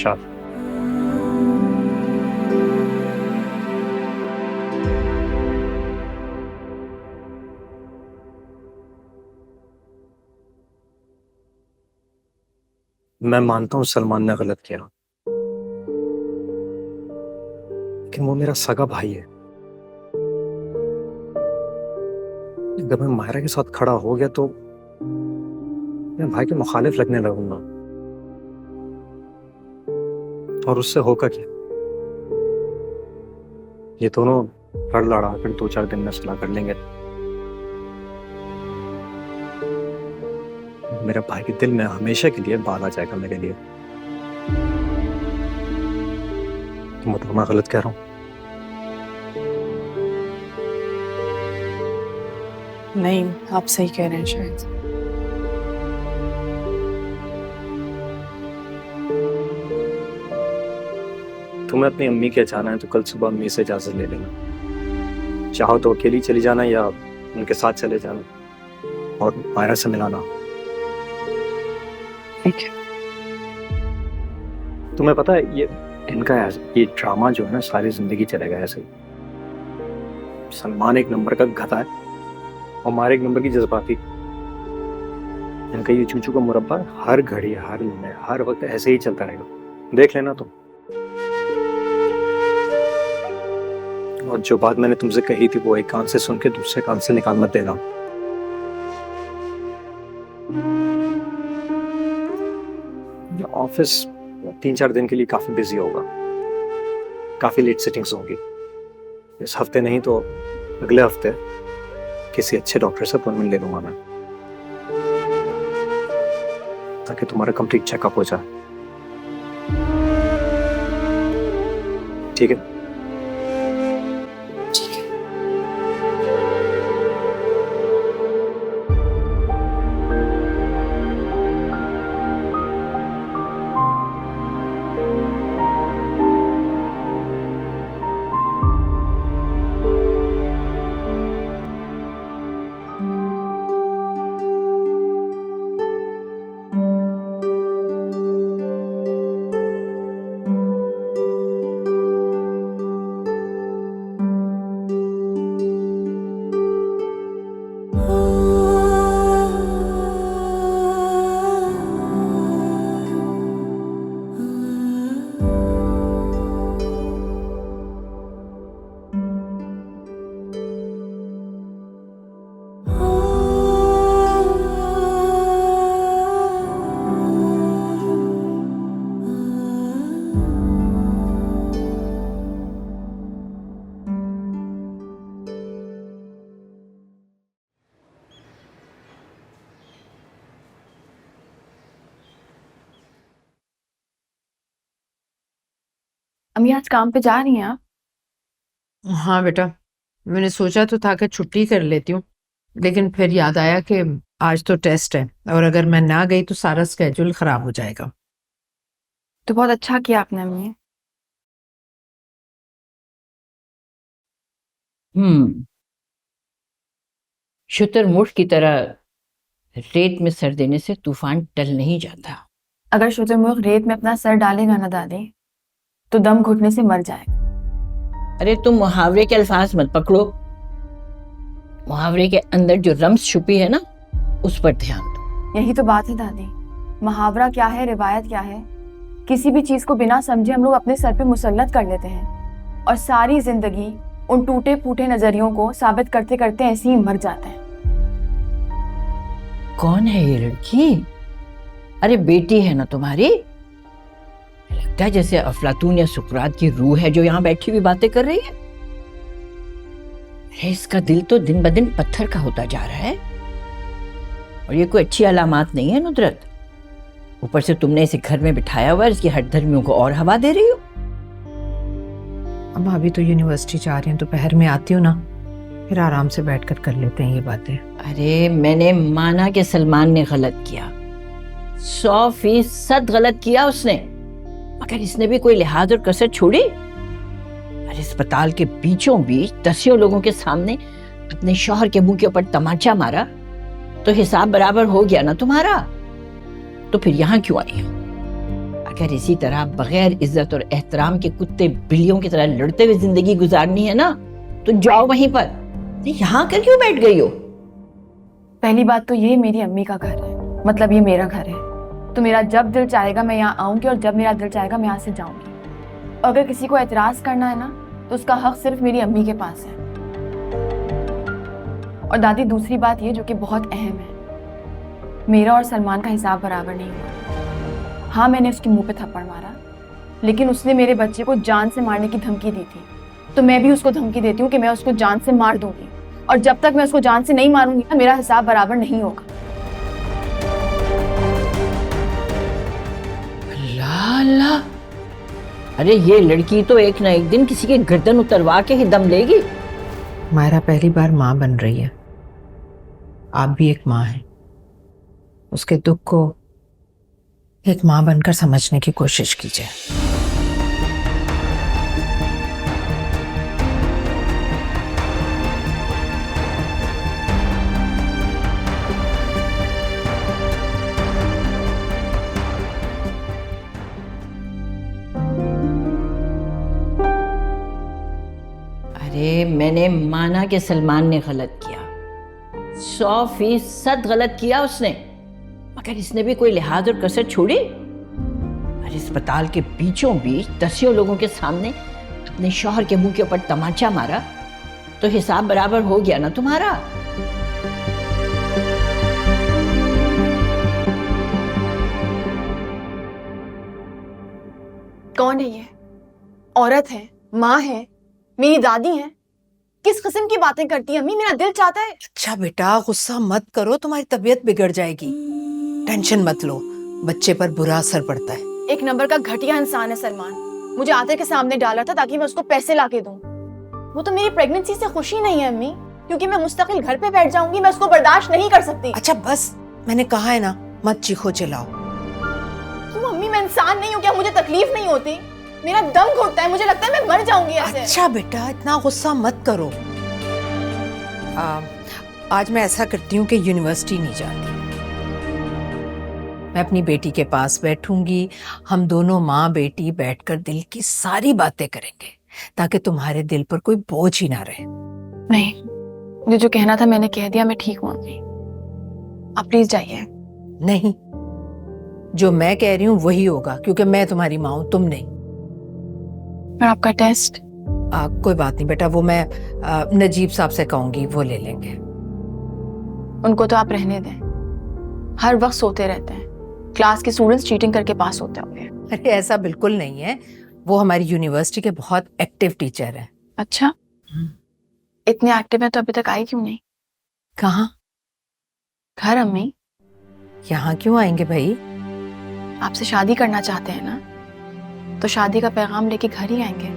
इरशाद। मैं मानता हूँ सलमान ने गलत किया, लेकिन वो मेरा सगा भाई है। अगर मैं मायरा के साथ खड़ा हो गया तो मैं भाई के मुखालिफ लगने लगूंगा, और उससे होगा क्या? ये दोनों लड़ लड़ा कर 2-4 दिन में सुलह कर लेंगे। मेरे भाई के दिल में हमेशा के लिए बाल आ जाएगा मेरे लिए। मतलब मैं गलत कह रहा हूँ? नहीं, आप सही कह रहे हैं शायद। तुम्हें अपनी अम्मी के जाना है तो कल सुबह अम्मी से इजाजत ले लेना। चाहो तो अकेली चली जाना या उनके साथ चले जाना, और मायरा से मिलाना। ठीक है। तुम्हें पता है ये ड्रामा जो है ना सारी जिंदगी चलेगा ऐसे ही। सलमान एक नंबर का गधा है और मायरा एक नंबर की जज्बाती। इनका ये चूचू का मुरब्बा हर घड़ी, हर लम्हे, हर वक्त ऐसे ही चलता रहेगा। देख लेना तुम। और जो बात मैंने तुमसे कही थी वो एक कान से सुन के दूसरे कान से निकाल मत देना। ऑफिस 3-4 दिन के लिए काफी बिजी होगा, काफी लेट सिटिंग्स होंगी। इस हफ्ते नहीं तो अगले हफ्ते किसी अच्छे डॉक्टर से अपॉइंटमेंट ले लूंगा मैं, ताकि तुम्हारा कंप्लीट चेकअप हो जाए। ठीक है? अम्मी आज काम पे जा रही हैं आप? हाँ बेटा, मैंने सोचा तो था कि छुट्टी कर लेती हूँ, लेकिन फिर याद आया कि आज तो टेस्ट है और अगर मैं ना गई तो सारा स्केड्यूल खराब हो जाएगा। तो बहुत अच्छा किया आपने अम्मी। शुतुरमुर्ग की तरह रेत में सर देने से तूफान टल नहीं जाता। अगर शुतुरमुर्ग रेत में अपना सर डालेगा ना दादी, तो दम घुटने से मर जाएगा। अरे तुम मुहावरे के अल्फाज मत पकड़ो। मुहावरे के अंदर जो रम्ज छुपी है ना, उस पर ध्यान दो। यही तो बात है दादी। मुहावरा क्या है, रिवायत क्या है, किसी भी चीज को बिना समझे हम लोग अपने सर पे मुसल्लत कर लेते हैं और सारी जिंदगी उन टूटे फूटे नजरियों को साबित करते करते ऐसे ही मर जाते हैं। कौन है ये लड़की? अरे बेटी है ना तुम्हारी? लगता है जैसे अफलातून या सुकरात की रूह है जो यहाँ बैठी हुई बातें कर रही है। अरे इसका दिल तो दिन ब दिन पत्थर का होता जा रहा है, और ये कोई अच्छी अलामत नहीं है नुदरत। ऊपर से तुमने इसे घर में बिठाया हुआ है, इसकी हठधर्मियों को और हवा दे रही हो। अब अभी तो यूनिवर्सिटी जा रही हूँ, दोपहर में आती हूँ ना, फिर आराम से बैठकर कर लेते हैं ये बातें। अरे मैंने माना कि सलमान ने गलत किया, 100% गलत किया उसने, मगर इसने भी कोई लिहाज और कसर छोड़ी? अरे अस्पताल के बीचों बीच दसियों लोगों के सामने अपने शौहर के मुंह के ऊपर तमाचा मारा, तो हिसाब बराबर हो गया ना तुम्हारा? तो फिर यहाँ क्यों आई हो? अगर इसी तरह बगैर इज्जत और एहतराम के कुत्ते बिल्लियों की तरह लड़ते हुए जिंदगी गुजारनी है ना, तो जाओ वहीं पर। यहाँ कर क्यों बैठ गई हो? पहली बात तो ये मेरी अम्मी का घर है, मतलब ये मेरा घर है। तो मेरा जब दिल चाहेगा मैं यहाँ आऊंगी और जब मेरा दिल चाहेगा मैं यहाँ से जाऊंगी। और अगर किसी को एतराज करना है ना तो उसका हक सिर्फ मेरी अम्मी के पास है। और दादी, दूसरी बात ये जो कि बहुत अहम है, मेरा और सलमान का हिसाब बराबर नहीं हुआ। हाँ, मैंने उसके मुंह पे थप्पड़ मारा, लेकिन उसने मेरे बच्चे को जान से मारने की धमकी दी थी। तो मैं भी उसको धमकी देती हूँ कि मैं उसको जान से मार दूंगी, और जब तक मैं उसको जान से नहीं मारूंगी ना, मेरा हिसाब बराबर नहीं होगा। अल्लाह अल्लाह, अरे ये लड़की तो एक ना एक दिन किसी के गर्दन उतरवा के ही दम लेगी। मायरा पहली बार माँ बन रही है, आप भी एक माँ हैं। उसके दुख को एक माँ बनकर समझने की कोशिश कीजिए। अरे मैंने माना कि सलमान ने गलत किया, 100% गलत किया उसने, मगर इसने भी कोई लिहाज और कसर छोड़ी? अरे अस्पताल के बीचों बीच दसियों लोगों के सामने अपने शौहर के मुंह के ऊपर तमाचा मारा, तो हिसाब बराबर हो गया ना तुम्हारा? कौन है ये? औरत है, माँ है, मेरी दादी है। किस किस्म की बातें करती है अम्मी? मेरा दिल चाहता है। अच्छा बेटा, गुस्सा मत करो, तुम्हारी तबीयत बिगड़ जाएगी। टेंशन मत लो, बच्चे पर बुरा असर पड़ता है। एक नंबर का घटिया इंसान है सलमान। मुझे आते के सामने डाला था ताकि मैं उसको पैसे लाके दूं। वो तो मेरी प्रेगनेंसी से खुशी नहीं है अम्मी, क्योंकि मैं मुस्तकिल घर पे बैठ जाऊंगी। मैं उसको बर्दाश्त नहीं कर सकती। अच्छा बस, मैंने कहा है ना, मत चीखो चिल्लाओ। क्यों अम्मी? मैं इंसान नहीं हूँ क्या? मुझे तकलीफ नहीं होती? मेरा दम घुटता है, मुझे लगता है मैं मर जाऊंगी ऐसे। अच्छा बेटा, इतना गुस्सा मत करो। आज मैं ऐसा करती हूँ कि यूनिवर्सिटी नहीं जाती, मैं अपनी बेटी के पास बैठूंगी। हम दोनों माँ बेटी बैठकर दिल की सारी बातें करेंगे, ताकि तुम्हारे दिल पर कोई बोझ ही ना रहे। नहीं, मुझे जो कहना था मैंने कह दिया। मैं ठीक हूँ अम्मी, आप प्लीज जाइए। नहीं, जो मैं कह रही हूँ वही होगा, क्योंकि मैं तुम्हारी माँ हूँ, तुम नहीं। और आपका टेस्ट? कोई बात नहीं बेटा, वो मैं नजीब साहब से कहूंगी, वो ले लेंगे। उनको तो आप रहने दें, हर वक्त सोते रहते हैं। क्लास के स्टूडेंट्स चीटिंग करके पास होते होंगे। अरे ऐसा बिल्कुल नहीं है, वो हमारी यूनिवर्सिटी के बहुत एक्टिव टीचर हैं। अच्छा, इतने एक्टिव है तो अभी तक आई क्यों नहीं? कहाँ? घर अम्मी। यहाँ क्यों आएंगे भाई? आपसे शादी करना चाहते हैं ना, तो शादी का पैगाम लेके घर ही आएंगे।